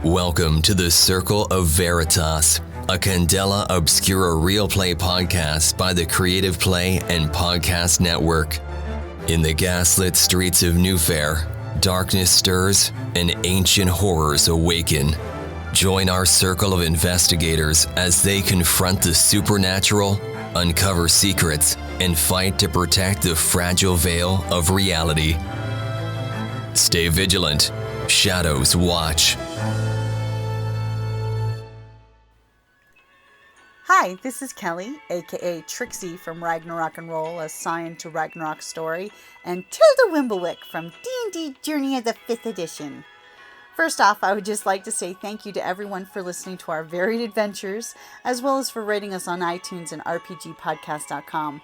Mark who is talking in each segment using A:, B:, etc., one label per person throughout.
A: Welcome to the Circle of Veritas, a Candela Obscura Realplay podcast by the Creative Play and Podcast Network. In the gaslit streets of Newfair, darkness stirs and ancient horrors awaken. Join our circle of investigators as they confront the supernatural, uncover secrets, and fight to protect the fragile veil of reality. Stay vigilant. Shadows watch.
B: Hi, this is Kelly, aka Trixie from Ragnarok and Roll, a Scion to Ragnarok story, and Tilda Wimblewick from D&D Journey of the 5th Edition. First off, I would just like to say thank you to everyone for listening to our varied adventures, as well as for rating us on iTunes and rpgpodcast.com.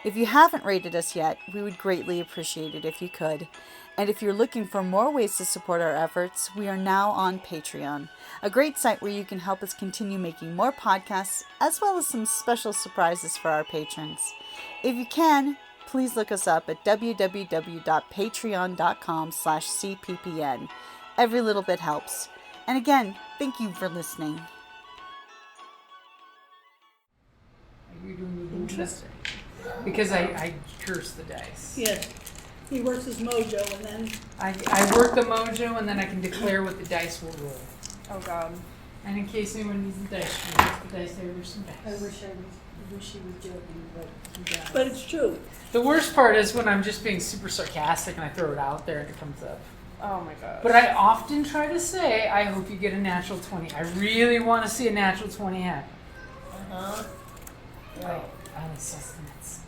B: If you haven't rated us yet, we would greatly appreciate it if you could. And if you're looking for more ways to support our efforts, we are now on Patreon, a great site where you can help us continue making more podcasts, as well as some special surprises for our patrons. If you can, please look us up at www.patreon.com/cppn. Every little bit helps. And again, thank you for listening.
C: You're doing interesting. Because I curse the dice.
D: Yes. He works his mojo and then...
C: I work the mojo and then I can declare what the dice will roll.
E: Oh God.
C: And in case anyone needs the dice, there were some dice.
E: I wish he was joking, but he does.
D: But it's true.
C: The worst part is when I'm just being super sarcastic and I throw it out there and it comes up.
E: Oh my God.
C: But I often try to say, I hope you get a natural 20. I really want to see a natural 20 happen. Like, the sustenance.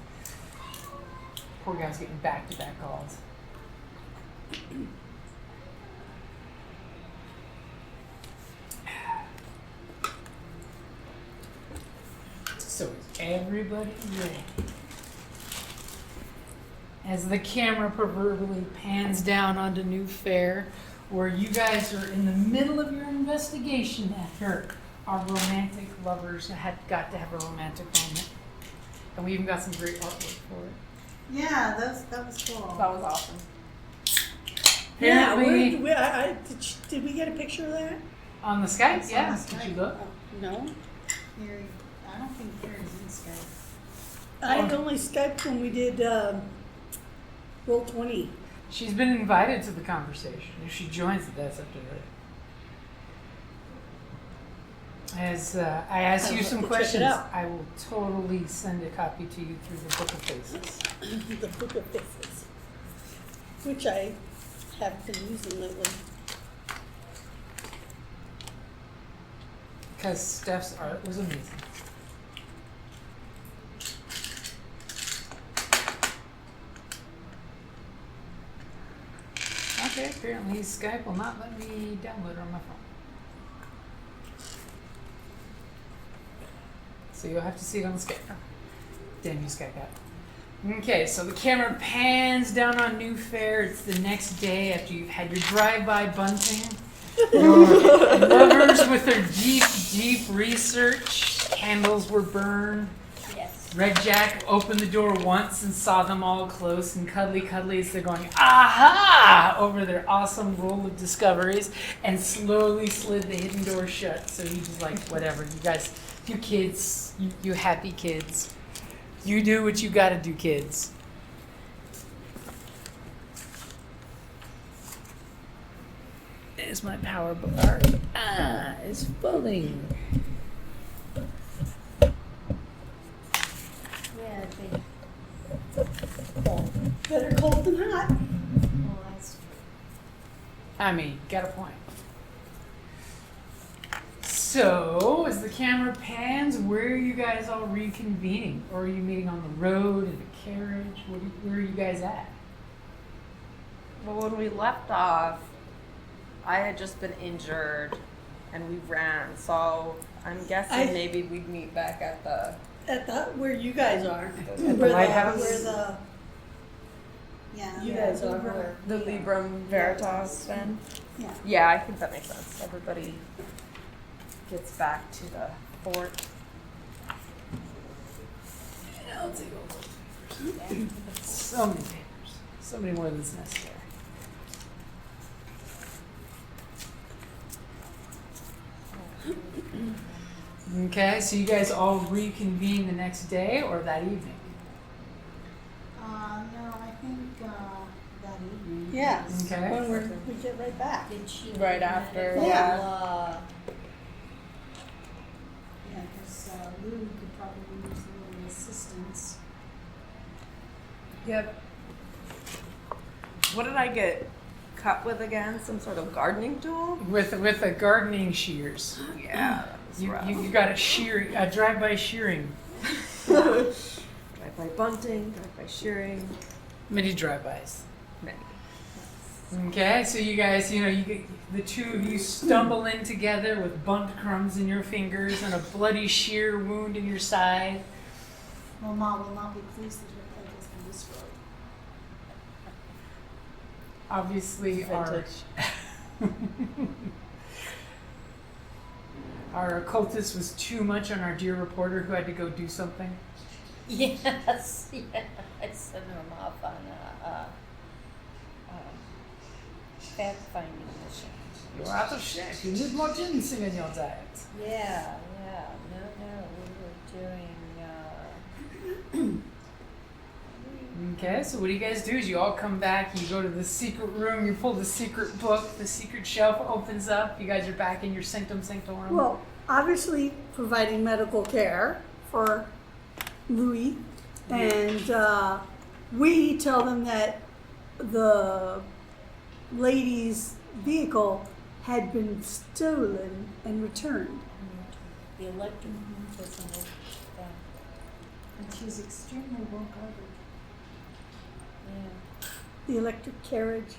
C: Poor guy's getting back-to-back calls. So is everybody ready? As the camera proverbially pans down onto Newfair, where you guys are in the middle of your investigation after our romantic lovers had got to have a romantic moment. And we even got some great artwork for it.
B: Yeah, that was cool.
E: That was awesome.
C: Apparently,
D: did we get a picture of that?
C: on the Skype,
B: It's on
C: yeah.
B: the Skype.
C: Did you look?
D: No.
B: Here, I don't think Carrie's in Skype.
D: I only Skyped when we did Roll 20.
C: She's been invited to the conversation. If she joins it, that's up to her. As I ask you some
D: Check it
C: questions,
D: out.
C: I will totally send a copy to you through the Book of Faces.
D: The Book of Faces. Which I have been using lately.
C: Because Steph's art was amazing. Okay, apparently Skype will not let me download it on my phone. So you'll have to see it on the Skype. Damn you, Skype app. Okay, so the camera pans down on Newfair. It's the next day after you've had your drive-by bunting. Your lovers with their deep research. Candles were burned.
E: Yes.
C: Red Jack opened the door once and saw them all close and cuddly as they're going, aha, over their awesome roll of discoveries and slowly slid the hidden door shut. So he was like, whatever, you guys, you kids, you happy kids. You do what you gotta do, kids. There's my power bar. It's fully.
E: Yeah, I think.
D: Better cold than hot.
E: Well, that's true.
C: I mean, got a point. So, as the camera pans, where are you guys all reconvening? Or are you meeting on the road, in a carriage? Where are you guys at?
E: Well, when we left off, I had just been injured, and we ran. So I'm guessing maybe we'd meet back at the
D: Where you guys are.
C: the lighthouse?
D: Where the...
B: Yeah.
D: You guys are.
E: Librum, the Librum Veritas then.
B: Yeah.
E: Yeah, I think that makes sense. Everybody gets back to the fort.
C: I'll take all those papers. So many papers. So many more than necessary. Okay, so you guys all reconvene the next day or that evening?
F: No, I think that evening.
D: Yeah.
C: Okay.
D: When we get right back.
F: Did she
E: Right after,
D: yeah.
F: Yeah, because Lou could probably use a little assistance.
E: Yep. What did I get cut with again? Some sort of gardening tool?
C: With a gardening shears.
E: Yeah. That was rough.
C: You got a drive-by shearing.
E: Drive-by bunting, drive-by shearing.
C: Many drive-bys.
E: Many.
C: Okay, so you guys, the two of you stumble in together with burnt crumbs in your fingers and a bloody shear wound in your side.
F: Well, Ma will not be pleased that her plate has been destroyed.
C: Obviously, our occultist was too much on our dear reporter who had to go do something.
G: Yes, yeah. I sent him off on a fact-finding mission.
C: You're out of shape. You need more ginseng in your diet.
G: Yeah. No, we were doing,
C: Okay, so what do you guys do? Is you all come back, you go to the secret room, you pull the secret book, the secret shelf opens up, you guys are back in your sanctum sanctorum.
D: Well, obviously providing medical care for Louis, and we tell them that the lady's vehicle had been stolen and returned.
G: the electric person was,
F: And she's extremely well covered.
G: yeah.
D: The electric carriage,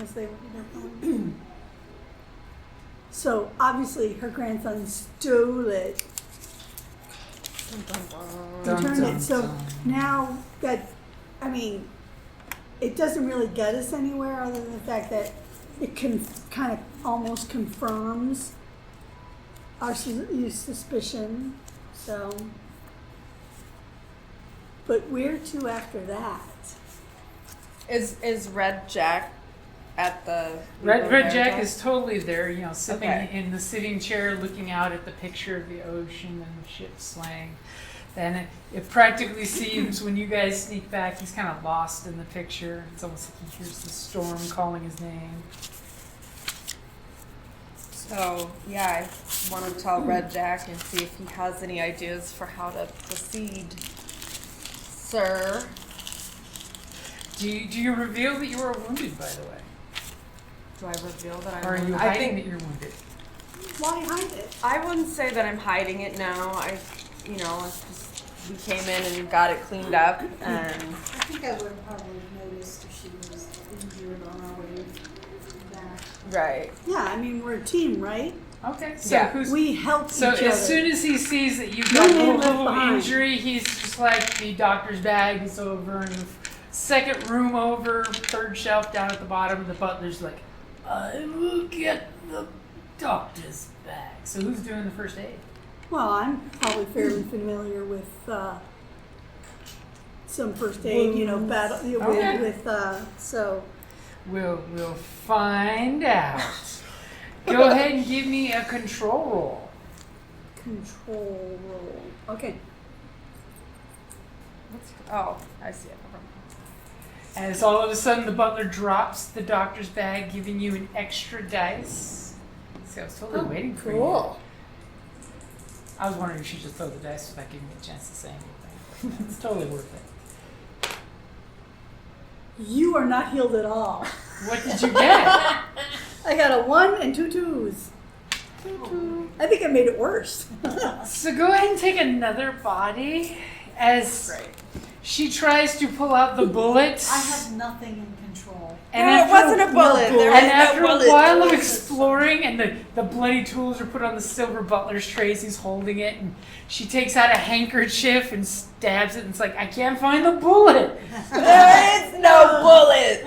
D: as they were calling. So obviously her grandson stole it,
C: Dun,
D: returned
C: dun,
D: it. So
C: dun.
D: now that, I mean, it doesn't really get us anywhere other than the fact that it can kind of almost confirms our suspicion. So, but where to after that?
E: Is Red Jack at the
C: Red
E: Librum
C: Jack
E: Veritas?
C: is totally there, sitting
E: Okay.
C: in the sitting chair looking out at the picture of the ocean and the ship slaying. And it practically seems when you guys sneak back, he's kind of lost in the picture. It's almost like he hears the storm calling his name.
E: So yeah, I want to tell Red Jack and see if he has any ideas for how to proceed, sir.
C: Do you reveal that you are wounded, by the way?
E: Do I reveal that I'm?
C: Or are you
E: I
C: hiding
E: think
C: that you're wounded?
D: Why hide it?
E: I wouldn't say that I'm hiding it now. It's just, we came in and got it cleaned up, and
F: I think I would have probably noticed if she was injured on our way back.
E: right.
D: Yeah, I mean we're a team, right?
C: Okay, so
E: Yeah.
C: who's...
D: We help
C: So
D: each other.
C: as soon as he sees that you've got
D: No
C: a
D: man left
C: little
D: behind.
C: injury, he's just like, the doctor's bag is over, and the second room over, third shelf down at the bottom, the butler's like, I will get the doctor's bag. So who's doing the first aid?
D: Well, I'm probably fairly familiar with some first aid, battle
C: Okay.
D: with so.
C: We'll find out. Go ahead and give me a control roll.
D: Control roll. Okay.
E: Oh, I see it.
C: As all of a sudden the butler drops the doctor's bag, giving you an extra dice. See, I was totally waiting for you.
D: Cool.
C: I was wondering if you should just throw the dice without giving me a chance to say anything. But it's totally worth it.
D: You are not healed at all.
C: What did you get?
D: I got a 1 and 2 2s. I think I made it worse.
C: So go ahead and take another body as she tries to pull out the bullet.
F: I have nothing in control.
C: And
E: No, it
C: after-
E: wasn't a bullet. There was
C: And
E: no
C: after
E: bullet.
C: a while of exploring, and the bloody tools are put on the silver butler's trays, he's holding it, and she takes out a handkerchief and stabs it, and it's like, I can't find the bullet.
E: There is no bullet.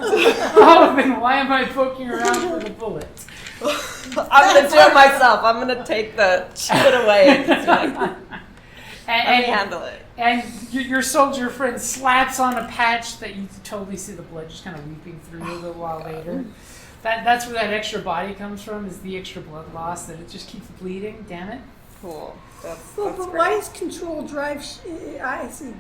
C: Oh, then why am I poking around for the bullet?
E: I'm gonna do it myself. I'm gonna take the shit away. Let me
C: And
E: handle it.
C: And your soldier friend slaps on a patch that you totally see the blood just kind of weeping through a little while later. That's where that extra body comes from, is the extra blood loss, that it just keeps bleeding. Damn it.
E: Cool. That's
D: But
E: great.
D: why is control drive? I see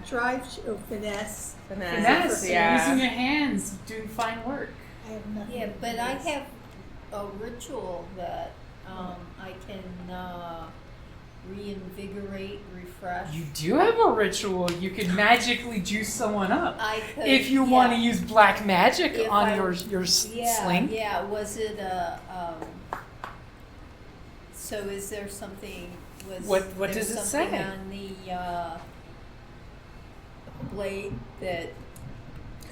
D: finesse.
C: Finesse,
E: Yeah.
C: using your hands, doing fine work.
F: I have nothing.
G: Yeah,
F: to
G: but
F: do
G: I
F: with
G: have a ritual that I can reinvigorate, refresh.
C: You do have a ritual. You could magically juice someone up.
G: I could,
C: If you
G: yeah.
C: want to use black magic
G: If
C: on
G: I-
C: your
G: Yeah,
C: sling.
G: yeah. Was it a? So is there something?
C: What
G: there
C: does it
G: something
C: say?
G: on the blade that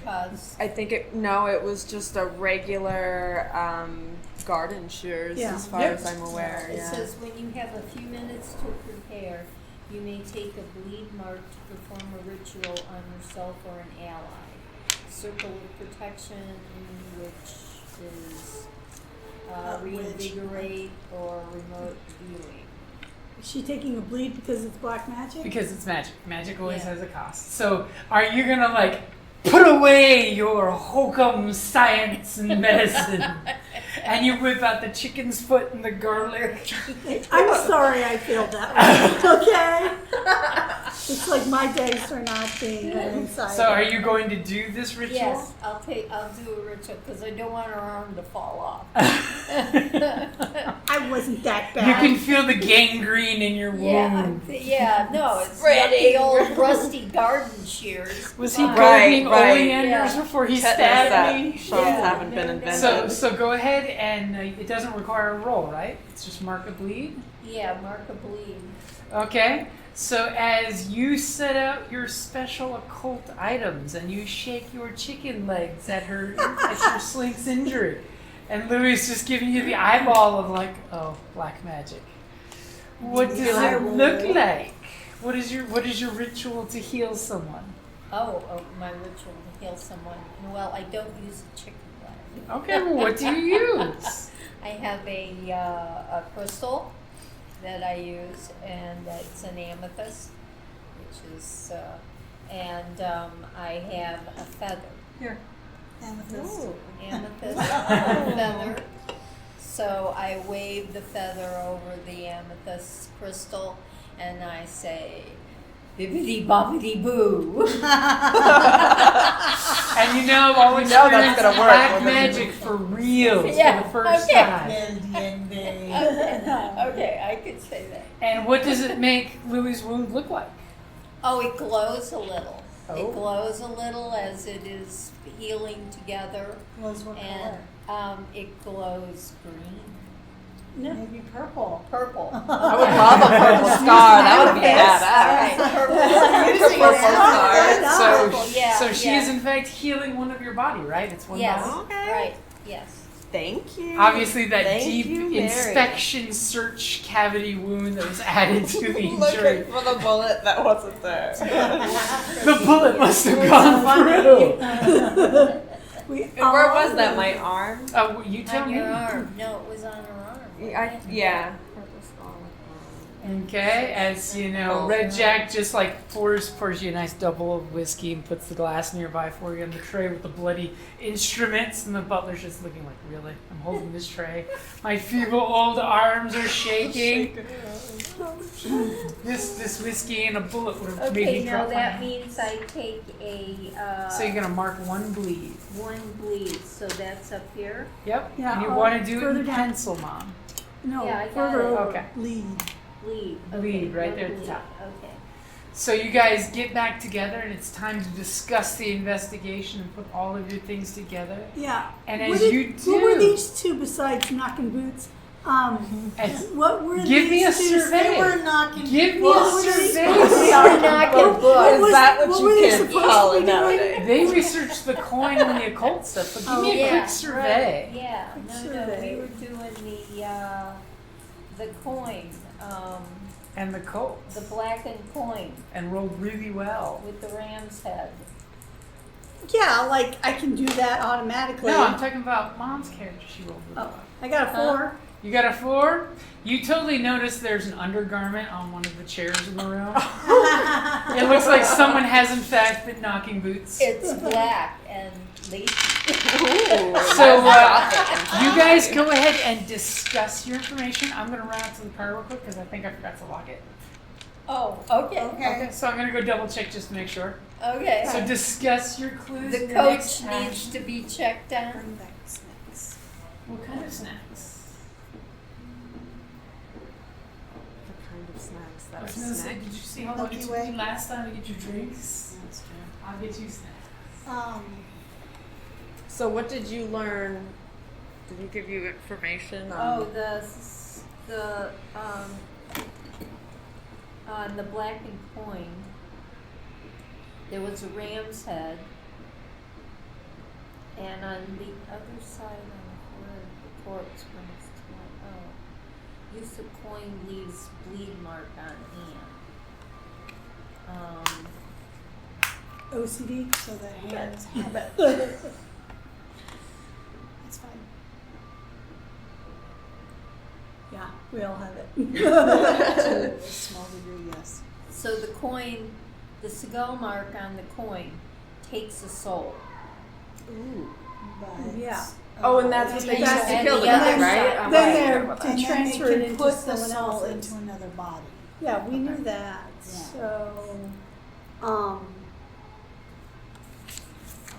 G: caused?
E: I think it was just a regular garden shears,
D: Yeah.
E: as far
C: Yep.
E: as I'm aware.
G: It
E: Yeah.
G: says when you have a few minutes to prepare, you may take a bleed mark to perform a ritual on yourself or an ally. Circle of protection, which is reinvigorate or remote viewing.
D: Is she taking a bleed because it's black magic?
C: Because it's magic. Magic always
G: Yeah.
C: has a cost. So are you gonna like put away your hokum science and medicine and you whip out the chicken's foot and the garlic?
D: I'm sorry I failed that one. Okay? It's like my days are not being an insider.
C: So are you going to do this ritual?
G: Yes, I'll do a ritual because I don't want her arm to fall off.
D: I wasn't that bad.
C: You can feel the gangrene in your wound.
G: No, it's not
E: Spreading.
G: the old rusty garden shears.
C: Was he
G: Fine.
C: gardening
E: Right.
C: oleanders
G: Yeah.
C: before he
E: Tetanus
C: stabbed
E: that
C: me?
E: shots
G: Yeah.
E: haven't been invented.
C: So go ahead and it doesn't require a roll, right? It's just mark a bleed.
G: Yeah, mark a bleed.
C: Okay. So as you set out your special occult items and you shake your chicken legs at your slink's injury, and Louis is just giving you the eyeball of like, oh, black magic. What does it look like? What is your ritual to heal someone?
G: Oh, my ritual to heal someone. Well, I don't use a chicken leg.
C: Okay, well, what do you use?
G: I have a crystal that I use, and it's an amethyst, which is, and I have a feather.
D: Here. Amethyst.
G: Amethyst, a feather. So I wave the feather over the amethyst crystal, and I say, bibbidi bobbidi boo.
C: And you know, I'll
E: You know that's
C: experience
E: gonna work
C: black
E: with it.
C: magic for real
G: Yeah,
C: for the first
G: okay.
C: time.
G: Okay, I could say that.
C: And what does it make Louis' wound look like?
G: Oh, it glows a little.
C: Oh.
G: It glows a little as it is healing together,
F: Glows what
G: and
F: color?
G: it glows green,
F: Maybe purple.
G: purple.
E: I would love a purple star. That would be badass.
G: Right, purple.
F: Using
E: Purple
F: it.
E: star.
G: Purple, yeah,
C: So she
G: yeah.
C: is in fact healing one of your body, right? It's one
G: Yes,
C: body.
E: Okay.
G: right, yes.
E: Thank you.
C: Obviously, that
E: Thank
C: deep
E: you, Mary.
C: inspection search cavity wound that was added to the injury.
E: Looking for the bullet that wasn't there.
C: The bullet must have gone through.
E: Where was that? My arm?
C: You tell
G: On
C: me.
G: your arm. No, it was on her arm.
E: Yeah.
C: Okay, as you know, Red Jack just like pours you a nice double of whiskey and puts the glass nearby for you on the tray with the bloody instruments, and the butler's just looking like, really? I'm holding this tray. My feeble old arms are shaking. This whiskey and a bullet would have made
G: Okay,
C: me
G: now
C: drop my
G: that
C: hand.
G: means I take a
C: So you're gonna mark one bleed.
G: one bleed, so that's up here.
C: Yep.
D: Yeah,
C: and you
D: I'll
C: want to do it
D: further
C: in
D: down.
C: pencil, Mom.
D: No,
G: Yeah, I got
D: further
G: it.
D: over.
C: Okay.
D: Lead.
G: Bleed.
C: Bleed, right
G: one
C: there at the
G: bleed.
C: top.
G: Okay.
C: So you guys get back together, and it's time to discuss the investigation and put all of your things together.
D: Yeah.
C: And
D: What
C: as
D: did-
C: you do,
D: What were these two besides knocking boots?
C: as-
D: What were
C: give me a
D: these two?
C: survey.
F: They were knocking.
C: Give me
F: What
C: a
F: were they-
C: survey.
G: Sorry, not your
D: What
G: book.
D: was-
E: Is that what
D: were
E: you
D: they
E: kids
D: supposed
E: call
D: to
E: it
D: be doing?
E: nowadays?
C: They researched the coin and the occult stuff, but give me a quick survey.
G: Right. Yeah. No,
D: survey.
G: we were doing the coin,
C: And the cult.
G: the blackened coin
C: And rolled really well.
G: with the ram's head.
D: Yeah, like I can do that automatically.
C: No, I'm talking about Mom's character. She rolled really
D: Oh,
C: well.
D: I got a 4.
C: You got a 4? You totally notice there's an undergarment on one of the chairs in the room. It looks like someone has in fact been knocking boots.
G: It's black and lacy.
C: So you guys go ahead and discuss your information. I'm going to run out to the car real quick because I think I forgot to lock it.
G: Oh, okay.
C: Okay, so I'm going to go double check just to make sure.
G: Okay.
C: So discuss your clues.
G: The
C: in the
G: coach
C: next
G: needs
C: action.
G: to be checked on.
F: Bring back snacks.
C: What kind of snacks?
E: The kind of snacks that
C: I
E: are
C: was gonna say,
E: snack.
C: did you see how long it
F: Milky
C: took
F: Way.
C: me last time to get your drinks?
F: That's true.
C: I'll get you snacks.
E: So what did you learn? Did he give you information on?
G: Oh, on the blackened coin, there was a ram's head, and on the other side on the corpse brings to light. Use of coin leaves bleed mark on hand.
D: OCD.
F: So the hands have it. It's fine.
D: Yeah, we all have it.
F: To a small degree, yes.
G: So the coin, the skull mark on the coin takes a soul.
F: Ooh. But,
D: Yeah.
E: Oh, and that's what they use to
G: And
E: kill
G: the
E: the
G: other
E: guy, right?
G: side.
E: I'm
D: Then
E: right.
D: they're-
E: About
D: to
E: that.
F: and then they
D: transfer it
F: can
D: into
F: put the
D: someone
F: soul
D: else's.
F: into another body.
D: Yeah, we knew
F: Okay.
D: that.
F: Yeah.
D: So,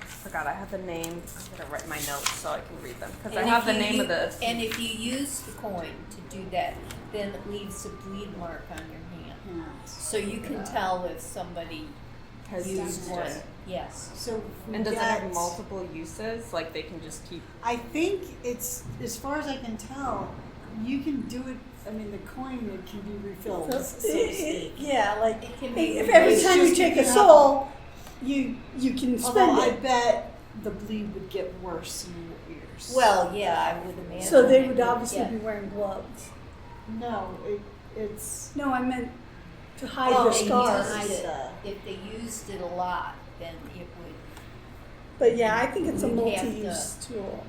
E: I forgot I have the name. I'm gonna write my notes so I can read them because I
G: And
E: have
G: if
E: the
G: you
E: name of
G: use-
E: the.
G: And if you use the coin to do that, then it leaves a bleed mark on your hand.
F: Yeah.
G: So you can tell if somebody
E: Has
G: used
E: done
G: one.
E: it.
G: Yes.
F: So we
E: And does it have
F: get-
E: multiple uses? Like they can just keep.
F: I think it's, as far as I can tell, you can do it. I mean, the coin it can be refilled, so to speak.
D: yeah, like
G: It can be
D: if every
F: It's
D: time you
F: just
D: take
F: you
D: a
F: can
D: soul, you can spend
F: Although I
D: it.
F: bet the bleed would get worse in your ears.
G: Well, yeah, I would imagine.
D: So they
G: it
D: would obviously
G: yeah.
D: be wearing gloves.
F: no, it's.
D: No, I meant to hide
G: Oh,
D: their
G: they
D: scars.
G: used it.
F: Uh,
G: If they used it a lot, then it would.
D: But yeah, I think it's a
G: You'd have to-
D: multi-use tool.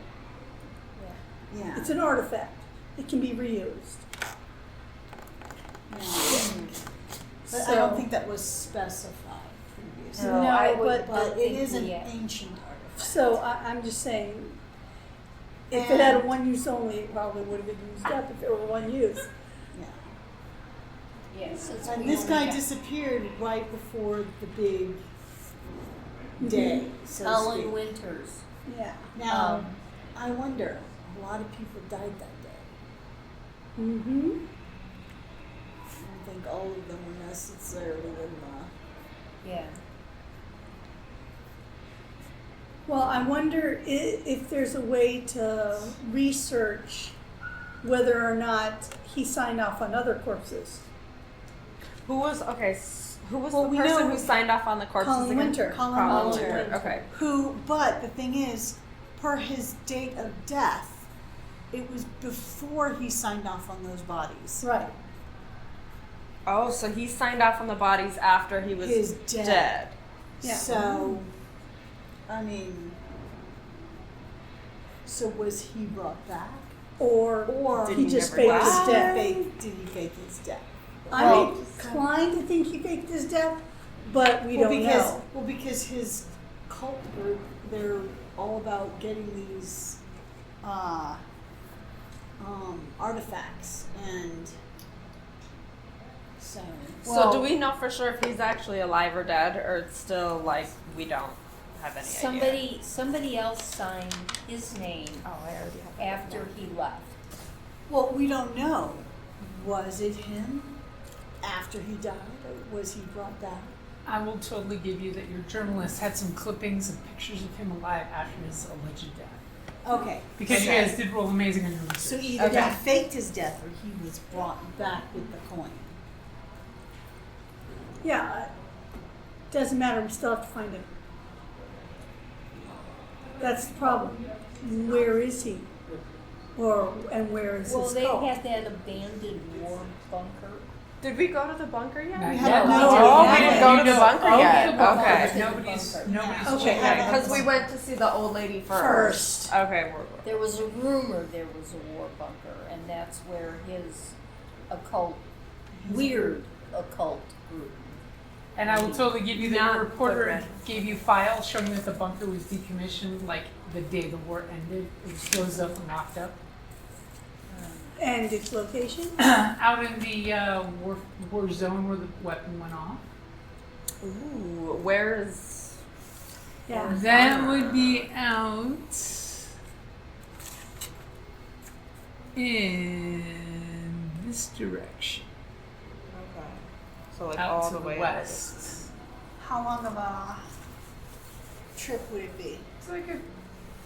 F: Yeah.
D: It's an artifact. It can be reused.
F: But I
D: So-
F: don't think that was specified previously.
G: No,
D: No,
G: I would
D: but-
F: But it
G: think
F: is an
G: yeah.
F: ancient artifact.
D: So I'm just saying, if it had a one use only, it probably would have been used up if it were one use.
F: Yeah.
G: Yes. since
F: And
G: we
F: this
G: only
F: guy
G: got
F: disappeared right before the big day, so to
G: Ellen
F: speak.
G: Winters.
D: Yeah.
F: Now, I wonder, a lot of people died that day.
D: Mm-hmm.
F: I don't think all of them were necessarily in
G: Yeah.
D: Well, I wonder if there's a way to research whether or not he signed off on other corpses.
E: Who was okay? Who was
F: Well,
E: the
F: we
E: person
F: know-
E: who signed off on the corpses
D: Colin
E: again?
D: Winter.
F: Colin
G: Winter.
E: Okay.
F: but the thing is, per his date of death, it was before he signed off on those bodies.
D: Right.
E: Oh, so he signed off on the bodies after he was
F: His dead.
E: dead.
D: Yeah.
F: So, I mean, so was he brought back?
D: Or
E: Did
D: he
E: he
D: just
E: never
D: faked his
E: die?
D: death.
F: Did he fake his death?
D: I'm inclined to think he faked his death, but we don't know.
F: Well, because his cult group, they're all about getting these artifacts, and so.
E: So do we know for sure if he's actually alive or dead, or it's still like we don't have any idea?
G: Somebody else signed his name
E: Oh, I already have that.
G: after he left.
F: Well, we don't know. Was it him after he died, or was he brought back?
C: I will totally give you that your journalist had some clippings and pictures of him alive after his alleged death.
F: Okay.
C: Because you guys did roll amazing on your research.
F: So either
E: Okay.
F: he faked his death, or he was brought back with the coin.
D: Yeah, doesn't matter. We still have to find him. That's the problem. Where is he? And where is
G: Well,
D: his
G: they
D: skull?
G: had that abandoned war bunker.
E: Did we go to the bunker yet?
C: Not
F: We
C: yet.
F: haven't
D: No,
F: been
E: Oh,
F: to
E: we
F: the
E: didn't go to the
F: bunker.
E: bunker
C: Oh,
E: yet.
C: the bunker,
E: Okay.
C: but nobody's
F: Okay.
C: checking.
E: Because we went to see the old lady first. Okay,
G: There was a rumor there was a war bunker, and that's where his weird occult group.
C: And I will totally give you the
E: Not
C: reporter
E: the red.
C: gave you files showing that the bunker was decommissioned like the day the war ended. It was closed up and locked up.
D: And its location?
C: Out in the war zone where the weapon went off.
E: Ooh, where is...
D: Yeah.
C: That would be out in this direction.
E: Okay. So like
C: Out
E: all
C: to
E: the
C: the
E: way
C: west.
F: How long of a trip would it be?
C: It's like a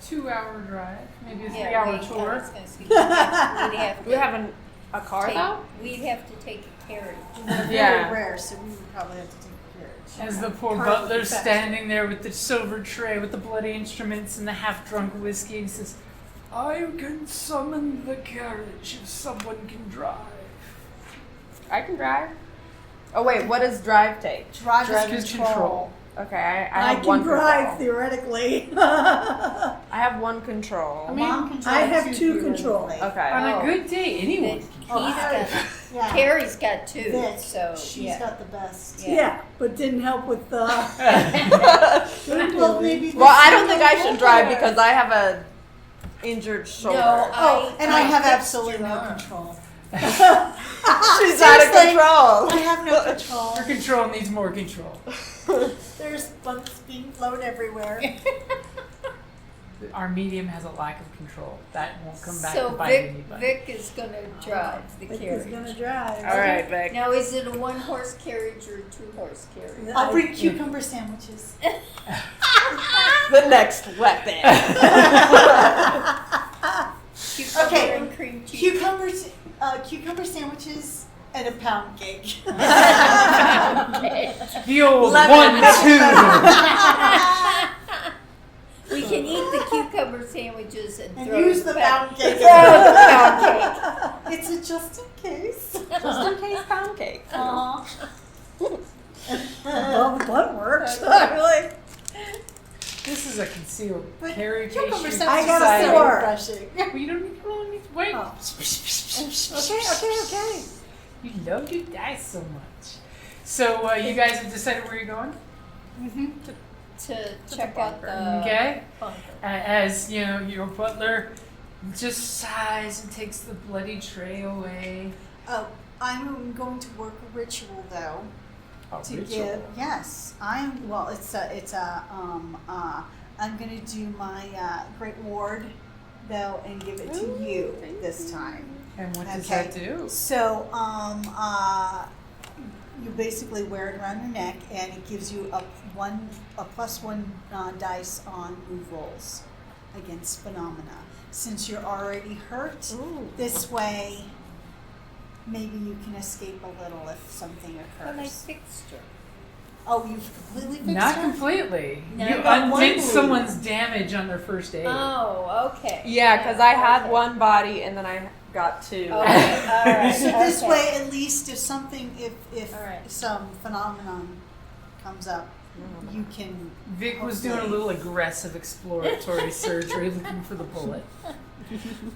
C: 2-hour drive, maybe a
G: Yeah,
C: 3-hour
G: I
C: tour.
G: was gonna say, we'd have
E: Do we
G: to
E: have a car
G: take,
E: though?
G: we'd have to take a carriage.
F: They're
E: Yeah.
F: very rare, so we would probably have to take a carriage.
C: As the poor
F: Car
C: butler
F: would be faster.
C: standing there with the silver tray with the bloody instruments and the half-drunk whiskey, he says, "I can summon the carriage if someone can drive."
E: I can drive. Oh wait, what does drive take?
F: Drive
C: Drive
F: is
C: is
F: control.
E: Okay, I
D: I
E: have one
D: can drive
E: control.
D: theoretically.
E: I have one control.
C: I mean,
F: Mom control.
D: I have two
F: theoretically.
D: control.
E: Okay.
C: On
G: Oh.
C: a good day, anyone
G: That
C: can
G: he's
C: drive.
G: got,
F: Yeah.
G: Carrie's got two,
F: Vic,
G: so
F: she's
G: yeah.
F: got the best.
D: Yeah, but didn't help with the.
F: Well, maybe.
E: Well, I don't think I should drive because I have a injured shoulder.
G: No,
F: Oh, and I have
G: fixed
F: absolutely
G: your
F: no
G: arm.
F: control.
E: She's out of
F: Seriously.
E: control.
F: I have no control.
C: Your control needs more control.
F: There's bugs being flown everywhere.
C: Our medium has a lack of control. That won't come back to
G: So
C: bite anybody.
G: Vic is gonna drive the
D: Vic is
G: carriage.
D: gonna drive.
E: All right, Vic.
G: Now, is it a 1-horse carriage or a 2-horse carriage?
F: I'll bring cucumber sandwiches.
E: The next weapon.
G: Cucumber
F: Okay,
G: and cream cheese.
F: cucumber sandwiches and a pound cake.
C: The old
E: Lemon.
C: 1-2.
G: We can eat the cucumber sandwiches and
F: And
G: throw
F: use the
G: pound
F: pound cake.
G: pound cake.
F: It's a just in case.
E: Just in case pound cake.
F: Aw.
D: Well, that works.
F: Really?
C: This is a concealed
F: But
C: carry
F: cucumber
C: pastry
F: sandwiches
D: got a
F: are so
D: sword.
F: refreshing.
C: Well, you don't need to wait.
F: Oh.
D: Okay.
C: You love your dice so much. So you guys have decided where you're going?
G: To check out the
C: Okay.
G: bunker.
C: As you know, your butler just sighs and takes the bloody tray away.
F: Oh, I'm going to work a ritual though.
C: A
F: To
C: ritual.
F: give, yes, I'm gonna do my great ward though and give it to you this time.
C: And what does
F: Okay.
C: that do?
F: So you basically wear it around your neck and it gives you a +1 dice on move rolls against phenomena. Since you're already hurt, this way maybe you can escape a little if something
G: But I
F: occurs.
G: fixed her.
F: Oh, you've completely fixed
C: Not
F: her?
C: completely.
G: No,
C: You
G: I got
F: one
C: undid
F: bleed.
C: someone's damage on their first aid.
G: Oh, okay.
E: Yeah, because I had
G: okay.
E: one body and then I got two.
G: Okay, all right.
F: So this
G: okay.
F: way, at least if
G: All right.
F: some phenomenon comes up, you can.
C: Vic was doing a little aggressive exploratory surgery looking for the bullet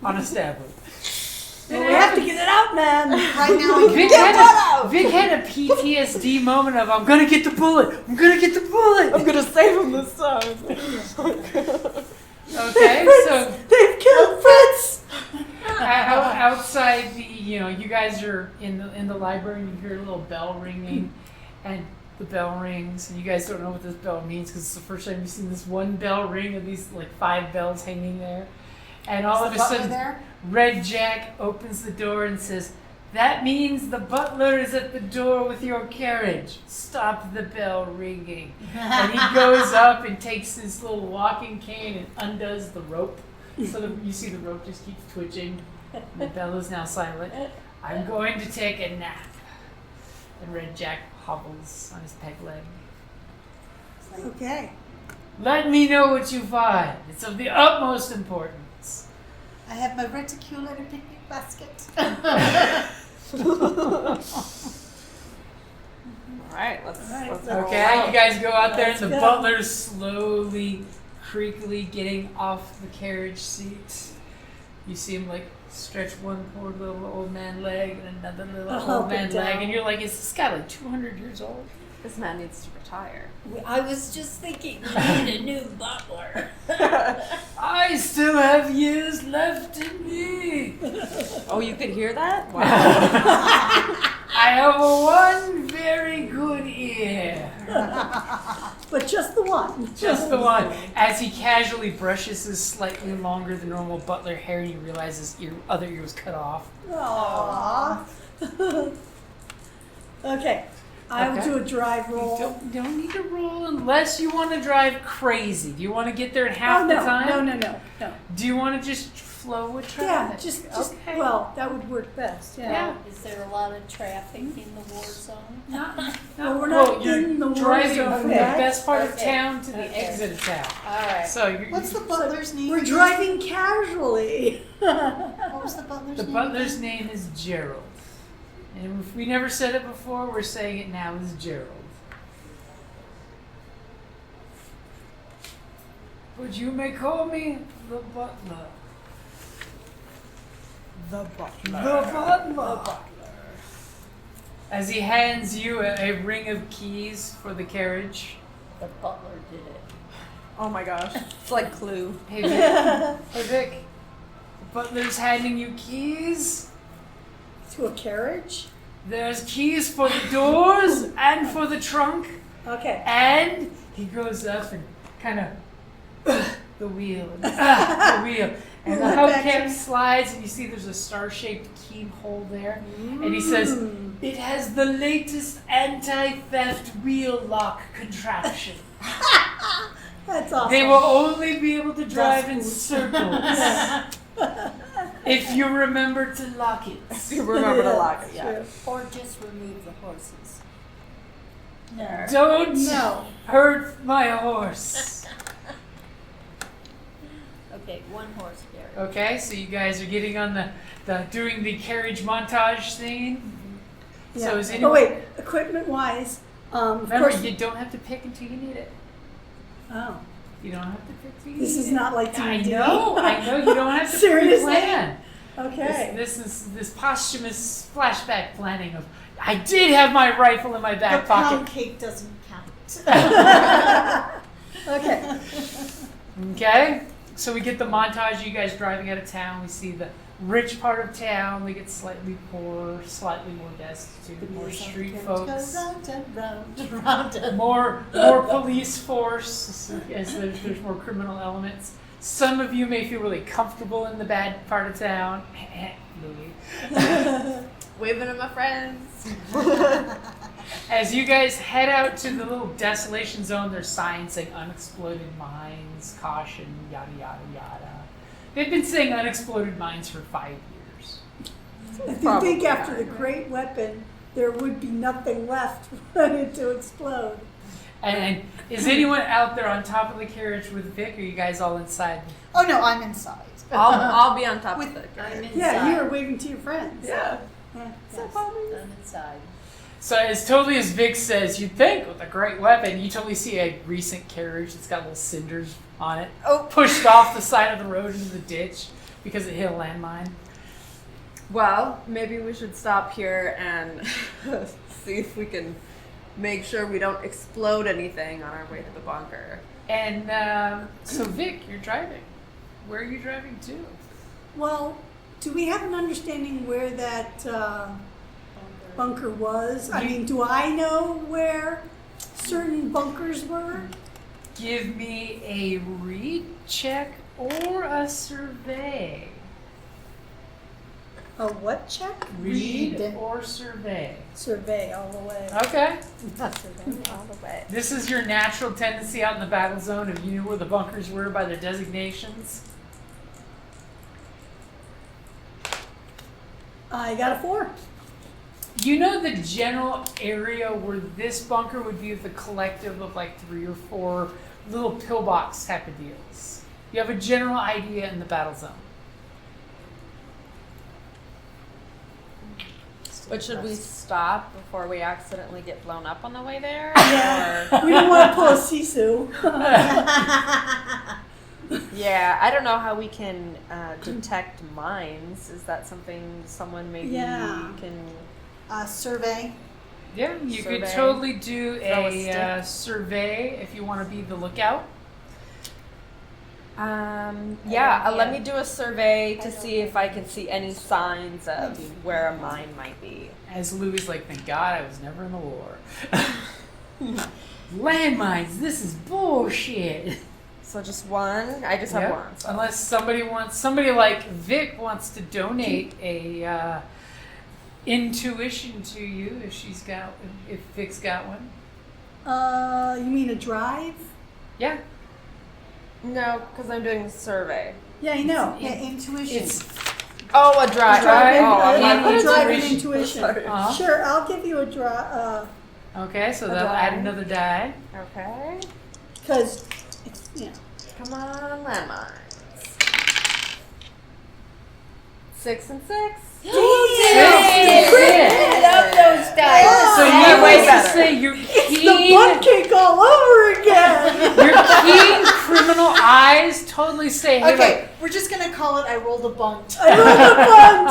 C: on a stab wound.
D: Well, we have to get it out, man.
F: Right now,
C: Vic had a PTSD moment of, I'm gonna get the bullet! I'm gonna get the bullet!
E: I'm gonna save him this time.
C: Okay, so
D: They've killed Fritz.
C: outside you guys are in the library and you hear a little bell ringing, and the bell rings, and you guys don't know what this bell means because it's the first time you've seen this one bell ring of these like 5 bells hanging there, and all
F: Is
C: of
F: the
C: a
F: butler
C: sudden
F: there?
C: Red Jack opens the door and says, "That means the butler is at the door with your carriage. Stop the bell ringing." And he goes up and takes his little walking cane and undoes the rope. So you see the rope just keeps twitching. And the bell is now silent. "I'm going to take a nap." And Red Jack hobbles on his peg leg.
D: Okay.
C: "Let me know what you find. It's of the utmost importance."
F: I have my reticule and a picnic basket.
E: Alright, let's
D: let's
E: roll
C: Okay,
E: out.
C: you guys go out there, and
D: Let's
C: the
D: go.
C: butler's slowly, creakily getting off the carriage seat. You see him like stretch one poor little old man leg and another little old man leg, and you're like, is this guy like 200 years old?
E: This man needs to retire.
G: I was just thinking we need a new butler.
C: I still have years left in me.
E: Oh, you could hear that? Wow.
C: I have one very good ear.
D: But just the one.
C: Just the one. As he casually brushes his slightly longer than normal butler hair, he realizes his other ear was cut off.
D: Aww. Okay. I'll
C: Okay.
D: do a drive
C: You
D: roll.
C: don't need to roll unless you want to drive crazy. Do you want to get there in half
D: Oh,
C: the
D: no,
C: time?
D: no.
C: Do you want to just flow with
D: Yeah,
C: traffic?
D: just
C: Okay.
D: well, that would work best.
C: Yeah.
G: Is there a lot of traffic in the war zone?
D: Well, we're not
C: you're
D: in the war
C: driving
D: zone
C: from the
D: yet.
C: best part of
G: Okay.
C: town to the
G: Okay.
C: exit of town.
G: Alright.
C: So you're,
F: What's the butler's name?
D: We're
F: again?
D: driving casually.
F: What was the butler's
C: the
F: name?
C: butler's name is Gerald. And if we never said it before, we're saying it now as Gerald. But you may call me the butler.
F: The butler.
C: The butler. As he hands you a ring of keys for the carriage.
G: The butler did it.
E: Oh my gosh. It's like Clue.
C: Hey Vic. Hey Vic. The butler's handing you keys.
D: To a carriage?
C: There's keys for the doors and for the trunk.
D: Okay.
C: And he goes up and kind of the wheel, the wheel, and the hubcap slides, and you see there's a star-shaped keyhole there. And he says, "It has the latest anti-theft wheel lock contraption.
D: That's awesome.
C: They will only be able to drive in circles if you remember to lock it."
E: You remember to lock it, yeah.
D: True.
G: Or just remove the horses.
F: No.
C: Don't
D: No.
C: hurt my horse.
G: Okay, one horse carriage.
C: Okay, so you guys are getting on the doing the carriage montage scene.
D: Yeah.
C: So is
D: Oh
C: anyone?
D: wait, equipment wise, of
C: Remember,
D: course.
C: you don't have to pick until you need it.
D: Oh,
C: You don't have to pick until you
D: this
C: need
D: is
C: it.
D: not like
C: I
D: D&D.
C: know. You don't have to
D: Seriously?
C: pre-plan.
D: Okay.
C: This is this posthumous flashback planning of I did have my rifle in my
F: The
C: back
F: pound
C: pocket.
F: cake doesn't count.
D: Okay.
C: Okay, so we get the montage of you guys driving out of town. We see the rich part of town. We get slightly poorer, slightly more destitute, more street folks.
F: Round and round and round and
C: More police force as there's more criminal elements. Some of you may feel really comfortable in the bad part of town. Louis.
E: Waving at my friends.
C: As you guys head out to the little desolation zone, there's signs saying unexploded mines, caution, yada yada yada. They've been saying unexploded mines for 5 years.
D: If you
E: Probably
D: think after
E: not,
D: the
E: right?
D: great weapon, there would be nothing left for it to explode.
C: And is anyone out there on top of the carriage with Vic, or are you guys all inside?
F: Oh no, I'm inside.
E: I'll be on top
F: With-
E: of it.
G: I'm inside.
D: Yeah, you were waving to your friends.
E: Yeah.
G: Yes, I'm inside.
C: So as totally as Vic says, you'd think with a great weapon, you totally see a recent carriage that's got little cinders on it, pushed off the side of the road into the ditch because it hit a landmine.
E: Well, maybe we should stop here and see if we can make sure we don't explode anything on our way to the bunker.
C: And so Vic, you're driving. Where are you driving to?
D: Well, do we have an understanding where that bunker was? I mean, do I know where certain bunkers were?
C: Give me a read check or a survey.
D: A what check?
C: Read or survey.
D: Survey all the way.
C: Okay.
E: All the way.
C: This is your natural tendency out in the battle zone if you knew where the bunkers were by their designations.
D: I got a 4.
C: You know the general area where this bunker would be with a collective of like 3 or 4 little pillbox type of deals. You have a general idea in the battle zone.
F: just.
E: But should we
F: impressed.
E: stop before we accidentally get blown up on the way there?
D: Yeah.
E: Or,
D: We don't want to pull a sisu.
E: yeah, I don't know how we can detect minds. Is that something someone maybe
D: Yeah.
E: can?
F: Survey.
C: Yeah, you could
E: Survey.
C: totally do
E: Throw a
C: a
E: stick.
C: survey if you want to be the lookout.
E: Let me do a survey to see if I can see any signs of where a mine might be.
C: As Louis like, thank God I was never in the war. Landmines, this is bullshit.
E: So just one. I just have
C: Yep.
E: one. So.
C: Unless somebody like Vic wants to donate a intuition to you if Vic's got one.
D: You mean a drive?
C: Yeah.
E: No, because I'm doing a survey.
D: Yeah, I know.
F: Yeah, intuition.
C: It's
E: Oh, a drive.
D: Drive-in,
E: Oh, I'm
D: a
E: not
D: drive-in
C: intuition.
D: intuition.
E: Sorry.
C: uh-huh.
D: Sure, I'll give you a drive,
C: Okay, so
E: A
C: that'll
E: die.
C: add another die.
E: Okay.
D: because it's, you know.
E: Come on, landmines. 6 and 6.
C: Six.
G: I love those dice.
C: So
E: Yeah,
C: you
E: way
C: would
E: better.
C: say you're
D: The
C: keen,
D: butt cake all over again.
C: your keen criminal eyes totally say, hey,
F: Okay, we're just gonna call it I rolled a bunt.
D: I rolled a bunt.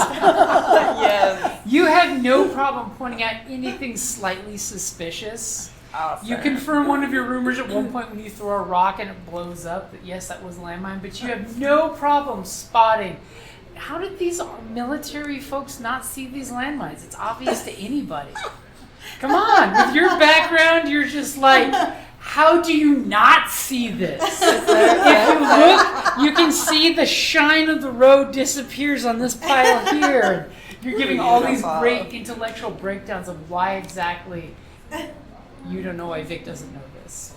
E: Yes.
C: you have no problem pointing out anything slightly suspicious.
E: Awesome.
C: You confirm one of your rumors at one point when you throw a rock and it blows up that yes, that was a landmine, but you have no problem spotting. How did these military folks not see these landmines? It's obvious to anybody. Come on, with your background, you're just like, how do you not see this? If you look, you can see the shine of the road disappears on this pile here. You're giving all these great intellectual breakdowns of why exactly you don't know why Vic doesn't know this.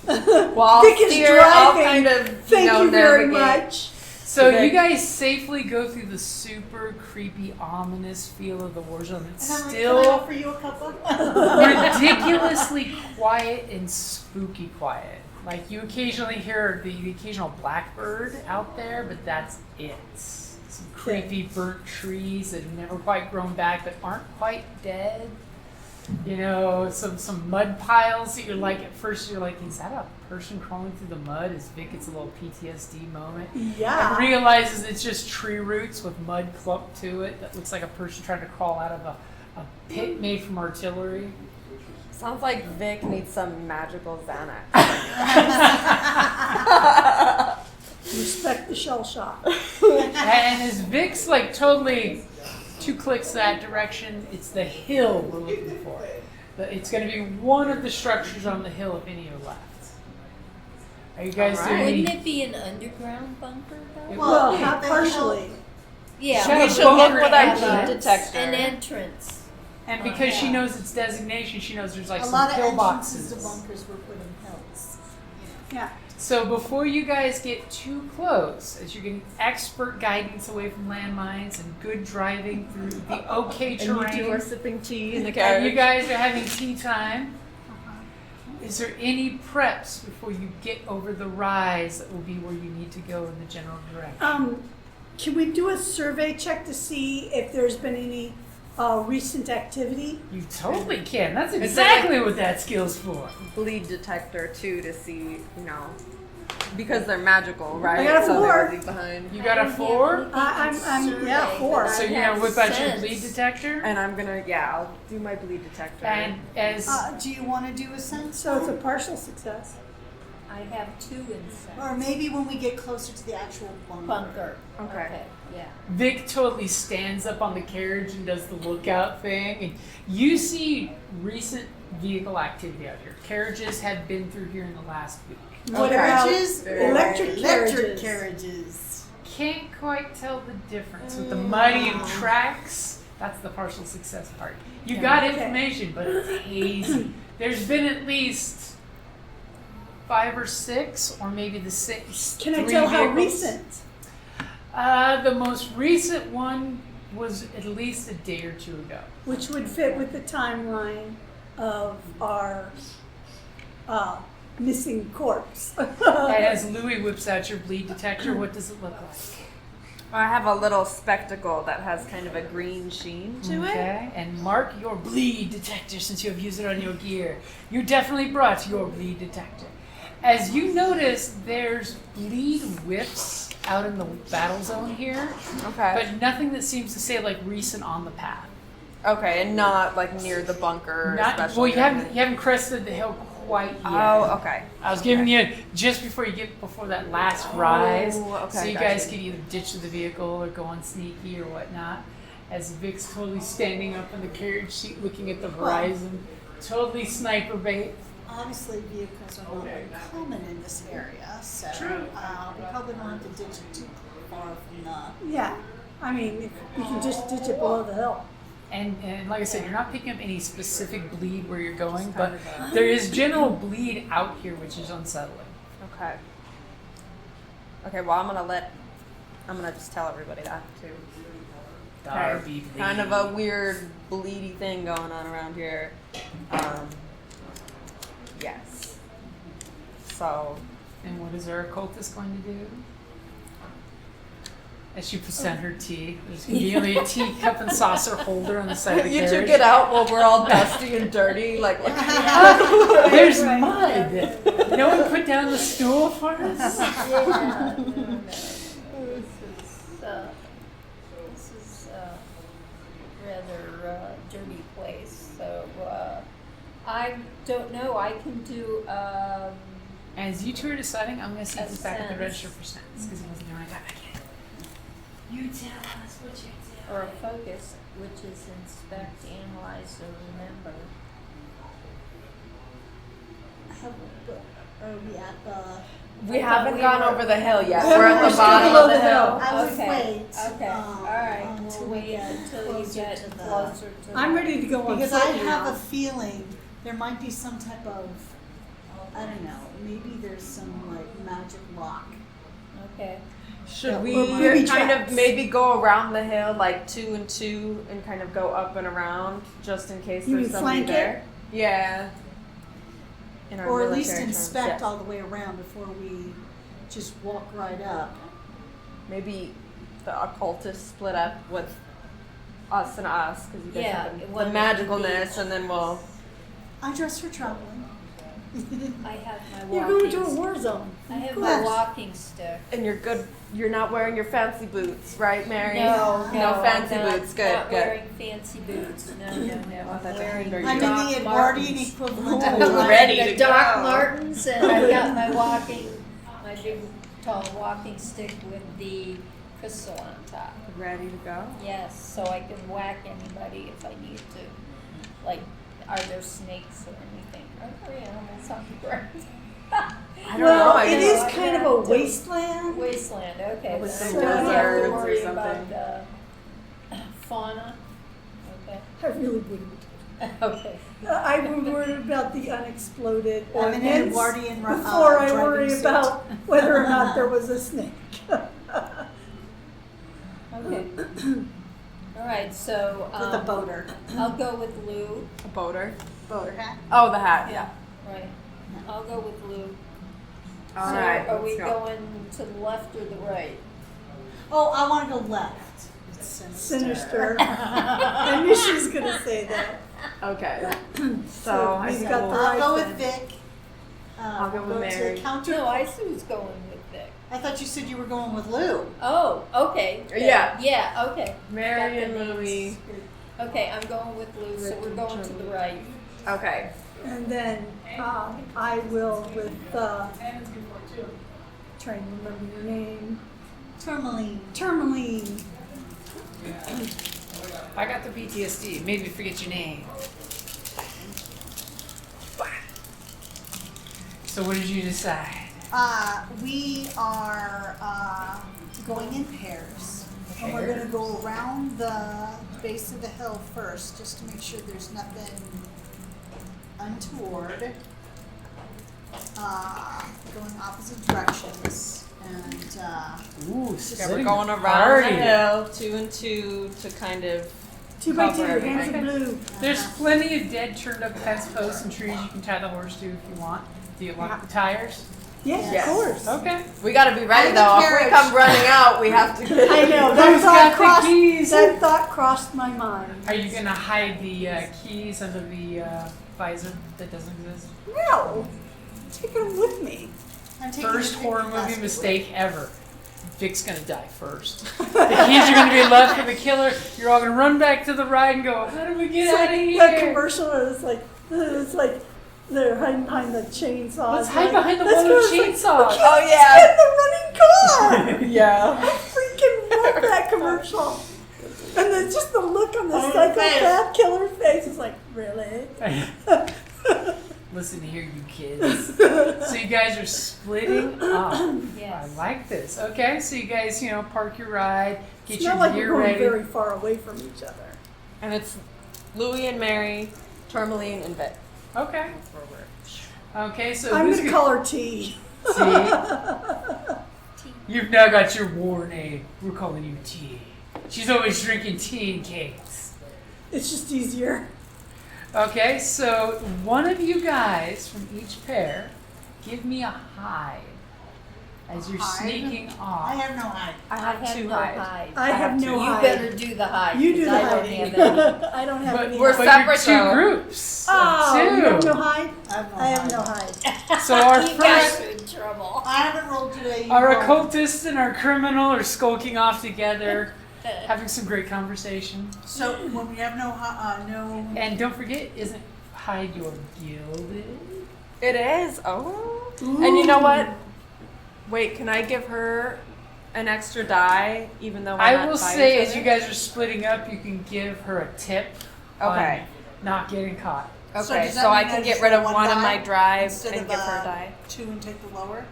E: Well, I'll
D: Vic is
E: steer, I'll
D: driving.
E: kind of,
D: Thank you very
E: navigate.
D: much.
C: So
E: Okay.
C: you guys safely go through the super creepy, ominous feel of the war zone. It's
F: And I'm like, can I
C: still
F: offer you a couple?
C: ridiculously quiet and spooky quiet. Like you occasionally hear the occasional blackbird out there, but that's it. Some creepy burnt trees that have never quite grown back but aren't quite dead. You know, some mud piles that you're like, at first you're like, is that a person crawling through the mud? As Vic gets a little PTSD moment.
D: Yeah.
C: And realizes it's just tree roots with mud clumped to it that looks like a person trying to crawl out of a pit made from artillery.
E: Sounds like Vic needs some magical Xanax.
D: Respect the shell shock.
C: And as Vic's like totally 2 clicks that direction, it's the hill we're looking for. It's going to be one of the structures on the hill if any are left. Are you guys
E: All
C: doing
E: right.
C: any?
G: Wouldn't it be an underground bunker though?
D: Well,
F: yeah,
D: not
F: the
D: partially.
G: Yeah,
C: Shut
E: We
C: up,
E: should look
C: bunker
E: with our
C: entrance.
E: heat detector.
G: an entrance.
C: And because she knows its designation, she knows there's like
F: A
C: some
F: lot of
C: pillboxes.
F: entrances to bunkers were put in hills.
D: Yeah.
C: So before you guys get too close, as you're getting expert guidance away from landmines and good driving through the okay
E: And you two
C: terrain,
E: are sipping tea in the
C: and
E: carriage.
C: you guys are having tea time, is there any preps before you get over the rise that will be where you need to go in the general direction?
D: Can we do a survey check to see if there's been any recent activity?
C: You totally can. That's
E: Is it
C: exactly what that skill's for.
E: Bleed detector too to see, because they're magical, right?
D: I got a
E: so
D: 4.
E: they would leave behind.
C: You got a 4?
D: I'm yeah, 4.
C: So you're
G: have
C: gonna whip out your
G: sense.
C: bleed detector?
E: And I'm gonna, I'll do my bleed detector.
C: And as
F: Do you want to do a sense?
D: So it's a partial success.
G: I have 2 in sense.
F: Or maybe when we get closer to the actual bunker.
G: Bunker.
E: Okay.
G: Yeah.
C: Vic totally stands up on the carriage and does the lookout thing, and you see recent vehicle activity out here. Carriages have been through here in the last week.
D: What about
F: Carriages?
D: electric
F: Electric
D: carriages?
F: carriages.
C: Can't quite tell the difference with the muddy and tracks. That's the partial success part. You got information, but it's hazy. There's been at least 5 or 6, or maybe the 6.
D: Can I
C: 3
D: tell how
C: vehicles.
D: recent?
C: The most recent one was at least a day or 2 ago.
D: Which would fit with the timeline of our missing corpse.
C: And as Louis whips out your bleed detector, what does it look like?
E: I have a little spectacle that has kind of a green sheen to it.
C: Okay, and mark your bleed detector since you have used it on your gear. You definitely brought your bleed detector. As you notice, there's bleed whiffs out in the battle zone here,
E: Okay.
C: but nothing that seems to say like recent on the path.
E: Okay, and not like near the bunker.
C: Not well.
E: especially.
C: You haven't crested the hill quite yet.
E: Oh, okay.
C: I was giving you just before that last rise,
E: okay,
C: so you
E: gotcha.
C: guys could either ditch the vehicle or go on sneaky or whatnot. As Vic's totally standing up in the carriage seat, looking at the horizon, totally sniper bait.
F: Obviously, vehicles are not very common in this area, so
C: True.
F: we probably don't have to ditch it too far from the.
D: Yeah, I mean, if you can just ditch it below the hill.
C: And like I said, you're not picking up any specific bleed where you're going, but there is general bleed out here, which is unsettling.
E: Okay. Okay, well, I'm gonna just tell everybody that too.
C: Darby bleed.
E: Kind of a weird bleedy thing going on around here. Yes. So,
C: And what is our occultist going to do? As she present her tea, there's conveniently a teacup and saucer holder on the side of the
E: you
C: carriage.
E: two get out while we're all dusty and dirty, like looking at
C: There's mud. No one put down the stool for us.
G: Yeah, no. This is rather dirty place. So I don't know. I can do.
C: As you two are deciding, I'm going to see
G: A
C: this back at the
G: sense.
C: register for sense because he wasn't going to got back in. You tell us what you tell.
G: Or a focus, which is inspect, analyze, or remember.
F: Are we at the?
E: We haven't
G: we
E: gone
G: were-
E: over the hill yet.
D: Yeah,
E: We're at
D: we're
E: the
D: still
E: bottom
D: below
E: of the
D: the hill.
E: hill.
F: I would
G: Okay.
F: wait.
G: Okay. All right.
F: Until
G: We'll
F: we
G: wait
F: get
G: until you
F: closer
G: get
F: to the.
G: closer to.
D: I'm ready to go on
F: Because I
D: foot
F: have
D: now.
F: a feeling there might be some type of, I don't know, maybe there's some like magic lock.
G: Okay.
E: Should
F: Yeah,
E: we
F: or booby
E: kind
F: traps.
E: of maybe go around the hill like 2 and 2 and kind of go up and around just in case
D: You
E: there's
D: mean
E: somebody
D: flank it?
E: there? Yeah. In our
F: Or at least
E: military terms,
F: inspect
E: yes.
F: all the way around before we just walk right up.
E: Maybe the occultists split up with us and us because you guys
G: Yeah,
E: have the
G: one
E: magicalness,
G: beach.
E: and then we'll.
F: I dress for traveling.
G: I have my
D: You're
G: walking.
D: going to a war zone.
G: I have
F: Yes.
G: my walking stick.
E: And you're good. You're not wearing your fancy boots, right, Mary?
G: No,
E: No fancy
G: I'm not,
E: boots. Good,
G: Not
E: good.
G: wearing fancy boots. No. I'm
E: that's
G: wearing
E: very
F: I'm in
G: Doc
F: the Edwardian
G: Martens.
F: equivalent
E: Ooh,
F: of
G: I'm
E: ready
G: wearing
E: to
G: the Doc
E: go.
G: Martens, and I've got my big tall walking stick with the crystal on top.
E: Ready to go.
G: Yes, so I can whack anybody if I need to. Like, are there snakes or anything? Are there animals on the ground?
E: I don't
D: Well,
E: know. I
D: it
E: guess-
D: is kind of a wasteland.
G: Wasteland, okay.
E: With
G: then
E: some
G: I don't have to
E: deserts or
G: worry
E: something.
G: about fauna. Okay.
D: I really wouldn't.
G: Okay.
D: I would worry about the unexploded
F: I'm in an
D: ordnance
F: Edwardian
D: before I
F: driving
D: worry
F: suit.
D: about whether or not there was a snake.
G: Okay. All right, so
F: With a boater.
G: I'll go with Lou.
E: A boater.
F: Boater hat.
E: Oh, the hat. Yeah.
G: Right. I'll go with Lou.
E: All
G: So
E: right.
G: are
E: let's
G: we
E: go.
G: going to the left or the right?
F: Oh, I want to go left. It's
D: Sinister. I knew she was going to say that.
E: Okay. So I
D: we've
E: think
D: got
E: we'll-
D: the
F: I'll
D: right
F: go with
D: then.
F: Vic.
E: I'll go with
F: to
E: Mary.
F: counter.
G: No, I was going with Vic.
F: I thought you said you were going with Lou.
G: Oh, okay.
E: Yeah.
G: Yeah, okay.
E: Mary
G: Got
E: and
G: the names
E: Louie.
G: screwed. Okay, I'm going with Lou, so we're going to the right.
E: Okay.
D: And then I will with, trying to remember your name,
F: Tourmaline.
D: Tourmaline.
C: I got the PTSD. Made me forget your name. So what did you decide?
F: We are going in pairs. And we're going to go around the base of the hill first, just to make sure there's nothing untoward. Going opposite directions. And
C: Ooh,
E: Yeah, we're going around the hill 2 and 2 to kind of.
D: 2 by 2,
E: Cover
D: hands of
C: everything.
D: blue.
C: There's plenty of dead, turned up fence posts and trees you can tie the horse to if you want. Do you want the tires?
D: Yes,
E: Yes.
D: of course.
C: Okay.
E: We gotta be ready
F: And the
E: though. If we
F: carriage.
E: come running out, we have to get.
D: I know,
C: Who's got the keys?
D: that thought crossed my mind.
C: Are you gonna hide the keys under the visor that doesn't exist?
D: No, I'm taking them with me.
F: I'm taking
C: First
F: the
C: horror
F: plastic
C: movie
F: away.
C: mistake ever. Vic's gonna die first. The keys are gonna be left for the killer. You're all gonna run back to the ride and go, how do we get out of here?
D: That commercial is like they're hiding behind the chainsaw.
C: Let's hide behind the wall of chainsaws.
E: Oh yeah.
D: The running car.
E: Yeah.
D: I freaking love that commercial. And then just the look on the
F: Oh,
D: psychopath killer's face is like, really?
C: Listen here, you kids. So you guys are splitting up.
G: Yes.
C: I like this. Okay, so you guys, park your ride, get
D: It's
C: your
D: not like
C: gear
D: we're going
C: ready.
D: very far away from each other.
E: And it's Louie and Mary, Tourmaline and Vic.
C: Okay. Okay, so
D: I'm
C: who's
D: going to call her T.
C: See? You've now got your war name. We're calling you T. She's always drinking tea and cakes.
D: It's just easier.
C: Okay, so one of you guys from each pair, give me a hide as you're
F: Hide?
C: sneaking
F: I
C: off.
F: have no hide.
E: I have two
G: no
E: hide.
G: hide.
D: I have no
G: You
D: hide.
G: better do the hide.
D: You do
G: 'cause
D: the
G: I don't
D: hiding.
G: have any.
D: I don't have any.
E: We're
C: But
E: separate
C: you're two
E: though.
C: groups.
D: Oh,
C: of
D: you have
C: two.
D: no hide?
F: I have no
D: I
F: hide.
D: have no hide.
C: So our
G: You guys
C: first,
G: are in trouble.
F: I haven't rolled today.
C: our
F: You roll.
C: occultist and our criminal are skulking off together, having some great conversation.
F: So when we have no.
C: And don't forget, isn't hide your gilded?
E: It is. Oh. And you know what? Wait, can I give her an extra die, even though we're
C: I
E: not
C: will
E: by
C: say,
E: each
C: as you
E: other?
C: guys are splitting up, you can give her a tip
E: Okay.
C: on not getting caught.
E: Okay,
F: does that
E: so I
F: mean
E: can
F: I
E: get
F: just
E: rid
F: roll
E: of
F: one
E: one of
F: die
E: my drives
F: instead
E: and
F: of,
E: give her a die.
F: 2 and take the lower?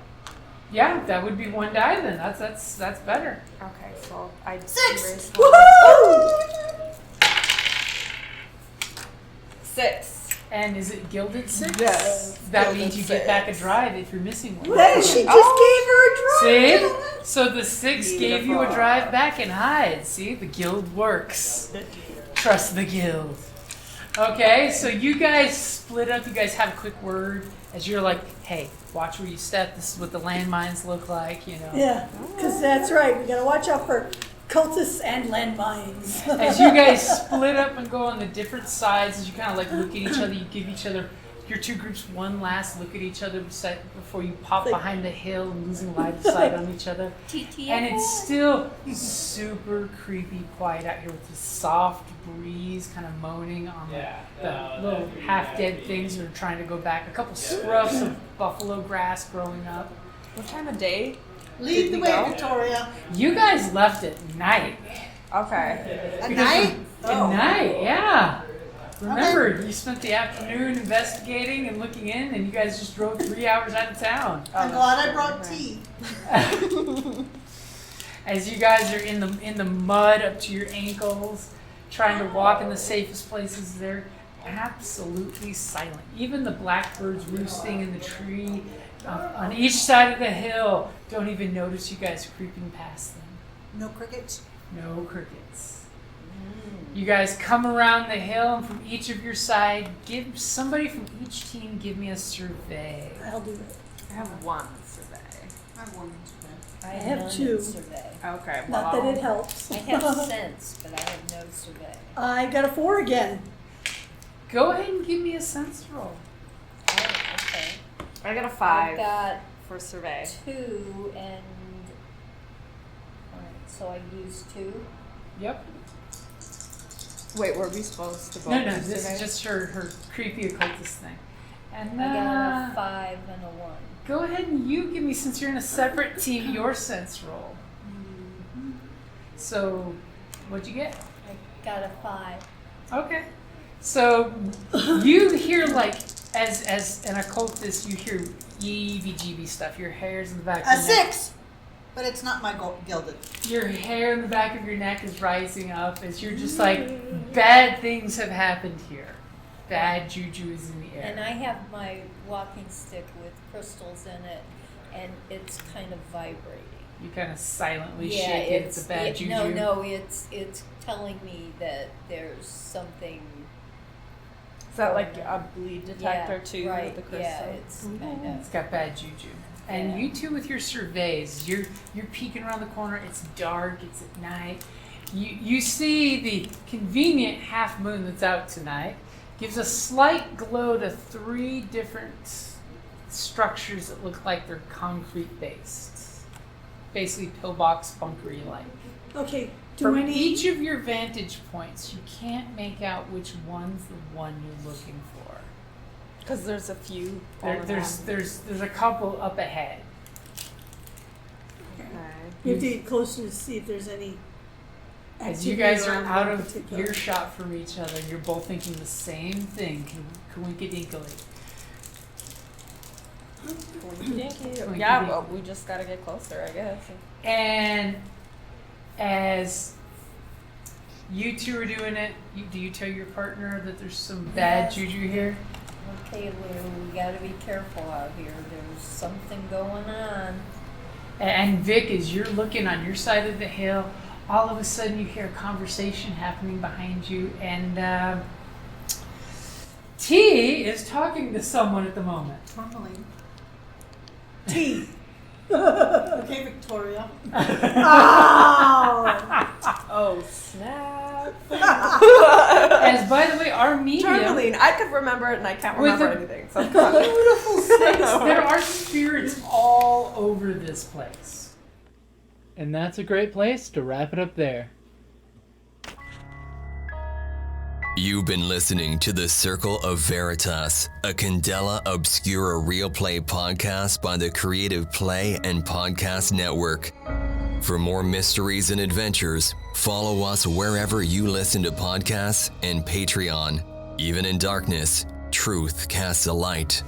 C: Yeah, that would be one die then. That's better.
E: Okay, so I
F: 6!
E: erase one. 6.
C: And is it gilded 6?
E: Yes,
C: That
E: gilded
C: means you get
E: 6.
C: back a drive if you're missing one.
D: Hey, she just gave her a drive.
C: See? So the 6 gave you a
E: Beautiful.
C: drive back and hide. See? The guild works. Trust the guild. Okay, so you guys split up. You guys have a quick word as you're like, hey, watch where you step. This is what the landmines look like,
D: Yeah, because that's right. We got to watch out for cultists and landmines.
C: As you guys split up and go on the different sides, as you kind of like look at each other, you give each other, your two groups, one last look at each other before you pop
D: Like-
C: behind the hill and losing line of sight on each other.
G: TTFO.
C: And it's still super creepy quiet out here with this soft breeze kind of moaning on the little half-dead things that are trying to go back. A couple scruffs of buffalo grass growing up.
E: What time of day?
F: Lead
E: Did
F: the
E: we
F: way,
E: go?
F: Victoria.
C: You guys left at night.
E: Okay.
F: At
C: Because
F: night?
C: At night, yeah. Remember, you spent the afternoon investigating and looking in, and you guys just drove 3 hours out of town.
F: I'm glad I brought tea.
C: As you guys are in the mud up to your ankles, trying to walk in the safest places, they're absolutely silent. Even the blackbirds roosting in the tree on each side of the hill don't even notice you guys creeping past them.
F: No crickets?
C: No crickets. You guys come around the hill, and from each of your side, somebody from each team give me a survey.
D: I'll do it.
E: I have one survey.
F: I wanted to.
G: I
D: have
G: none
D: two.
G: in survey.
E: Okay,
D: Not that it helps.
G: I have sense, but I have no survey.
D: I got a 4 again.
C: Go ahead and give me a sense roll.
G: Oh, okay.
E: I got a
G: I've
E: 5
G: got
E: for survey.
G: 2 and. Alright, so I use 2.
C: Yep.
E: Wait, were we supposed to both
C: No,
E: do
C: this
E: survey?
C: is just her creepy occultist thing. And
G: I got a 5 and a 1.
C: go ahead and you give me, since you're in a separate team, your sense roll. So, what'd you get?
G: I got a 5.
C: Okay. So, you hear as an occultist, you hear yeebie-jeebie stuff. Your hair's in the back of
F: A
C: your neck.
F: 6! But it's not my gilded.
C: Your hair in the back of your neck is rising up as you're just like, bad things have happened here. Bad juju is in the air.
G: And I have my walking stick with crystals in it, and it's kind of vibrating.
C: You kind of silently shake it. It's a bad juju.
G: No, it's telling me that there's something.
E: Is that like a bleed detector too
G: right,
E: with the crystal?
G: Yeah, it's kind
C: It's got bad juju. And you two with your surveys, you're peeking around the corner. It's dark. It's at night. You see the convenient half moon that's out tonight. Gives a slight glow to 3 different structures that look like they're concrete based, basically pillbox bunkery like.
D: Okay.
C: From each of your vantage points, you can't make out which one's the one you're looking for.
E: Because there's a few.
C: There's a couple up ahead.
E: Okay.
D: You have to get closer to see if there's any.
C: As you guys are
D: activity
C: out
D: around
C: of
D: particular.
C: earshot from each other, you're both thinking the same thing. Coinkadinkly.
E: Yeah, well, we just gotta get closer, I guess.
C: And as you two are doing it, do you tell your partner that there's some bad juju here?
G: Okay, we gotta be careful out here. There's something going on.
C: And Vic, as you're looking on your side of the hill, all of a sudden you hear a conversation happening behind you, and T is talking to someone at the moment.
F: Tourmaline.
D: T.
F: Okay, Victoria.
E: Oh, snap.
C: As, by the way, our medium...
E: Tourmaline, I could remember it and I can't
C: With
E: remember
C: a
E: anything. So
C: beautiful 6. There are spirits all over this place.
H: And that's a great place to wrap it up there.
A: You've been listening to the Circle of Veritas, a Candela Obscura Realplay podcast by the Creative Play and Podcast Network. For more mysteries and adventures, follow us wherever you listen to podcasts and Patreon. Even in darkness, truth casts a light.